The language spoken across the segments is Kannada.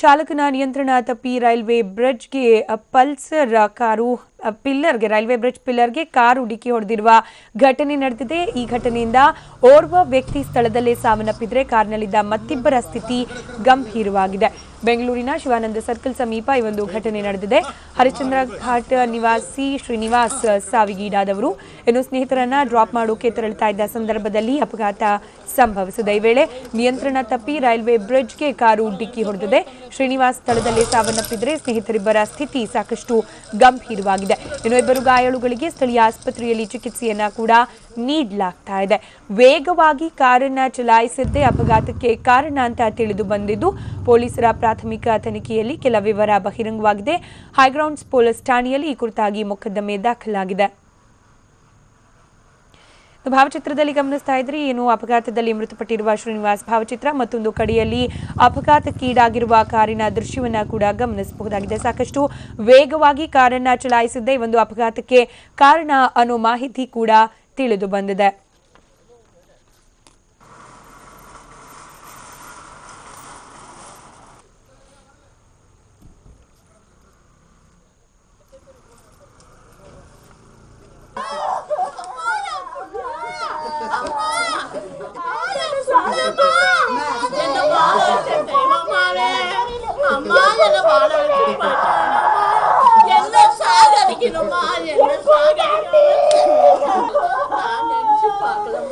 ಚಾಲಕನ ನಿಯಂತ್ರಣ ತಪ್ಪಿ ರೈಲ್ವೆ ಬ್ರಿಡ್ಜ್ಗೆ ಪಲ್ಸರ್ ಕಾರು ಪಿಲ್ಲರ್ಗೆ ರೈಲ್ವೆ ಬ್ರಿಡ್ಜ್ ಪಿಲ್ಲರ್ಗೆ ಕಾರು ಡಿಕ್ಕಿ ಹೊಡೆದಿರುವ ಘಟನೆ ನಡೆದಿದೆ. ಈ ಘಟನೆಯಿಂದ ಓರ್ವ ವ್ಯಕ್ತಿ ಸ್ಥಳದಲ್ಲೇ ಸಾವನ್ನಪ್ಪಿದ್ರೆ ಕಾರ್ನಲ್ಲಿದ್ದ ಮತ್ತಿಬ್ಬರ ಸ್ಥಿತಿ ಗಂಭೀರವಾಗಿದೆ. ಬೆಂಗಳೂರಿನ ಶಿವಾನಂದ ಸರ್ಕಲ್ ಸಮೀಪ ಈ ಒಂದು ಘಟನೆ ನಡೆದಿದೆ. ಹರಿಶ್ಚಂದ್ರ ಘಾಟ್ ನಿವಾಸಿ ಶ್ರೀನಿವಾಸ್ ಸಾವಿಗೀಡಾದವರು. ಇನ್ನು ಸ್ನೇಹಿತರನ್ನ ಡ್ರಾಪ್ ಮಾಡೋಕೆ ತೆರಳುತ್ತಾ ಇದ್ದ ಸಂದರ್ಭದಲ್ಲಿ ಅಪಘಾತ ಸಂಭವಿಸಿದೆ. ಈ ವೇಳೆ ನಿಯಂತ್ರಣ ತಪ್ಪಿ ರೈಲ್ವೆ ಬ್ರಿಡ್ಜ್ಗೆ ಕಾರು ಡಿಕ್ಕಿ ಹೊಡೆದಿದೆ. ಶ್ರೀನಿವಾಸ್ ಸ್ಥಳದಲ್ಲೇ ಸಾವನ್ನಪ್ಪಿದ್ರೆ ಸ್ನೇಹಿತರಿಬ್ಬರ ಸ್ಥಿತಿ ಸಾಕಷ್ಟು ಗಂಭೀರವಾಗಿದೆ. ಇನ್ನು ಇಬ್ಬರು ಗಾಯಾಳುಗಳಿಗೆ ಸ್ಥಳೀಯ ಆಸ್ಪತ್ರೆಯಲ್ಲಿ ಚಿಕಿತ್ಸೆಯನ್ನ ಕೂಡ ನೀಡಲಾಗ್ತಾ ಇದೆ. ವೇಗವಾಗಿ ಕಾರನ್ನ ಚಲಾಯಿಸಿದ್ದೇ ಅಪಘಾತಕ್ಕೆ ಕಾರಣ ಅಂತ ತಿಳಿದು ಬಂದಿದ್ದು ಪೊಲೀಸರ ಪ್ರಾಥಮಿಕ ತನಿಖೆಯಲ್ಲಿ ಕೆಲ ವಿವರ ಬಹಿರಂಗವಾಗಿದೆ. ಹೈಗ್ರೌಂಡ್ಸ್ ಪೊಲೀಸ್ ಠಾಣೆಯಲ್ಲಿ ಈ ಕುರಿತಾಗಿ ಮೊಕದ್ದಮೆ ದಾಖಲಾಗಿದೆ. ಭಾವಚಿತ್ರದಲ್ಲಿ ಗಮನಿಸ್ತಾ ಇದ್ರಿ ಏನು ಅಪಘಾತದಲ್ಲಿ ಮೃತಪಟ್ಟಿರುವ ಶ್ರೀನಿವಾಸ್ ಭಾವಚಿತ್ರ, ಮತ್ತೊಂದು ಕಡೆಯಲ್ಲಿ ಅಪಘಾತಕ್ಕೀಡಾಗಿರುವ ಕಾರಿನ ದೃಶ್ಯವನ್ನ ಕೂಡ ಗಮನಿಸಬಹುದಾಗಿದೆ. ಸಾಕಷ್ಟು ವೇಗವಾಗಿ ಕಾರನ್ನ ಚಲಾಯಿಸಿದ್ದೇ ಒಂದು ಅಪಘಾತಕ್ಕೆ ಕಾರಣ ಅನ್ನೋ ಮಾಹಿತಿ ಕೂಡ ತಿಳಿದು ಬಂದಿದೆ.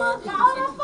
Mama,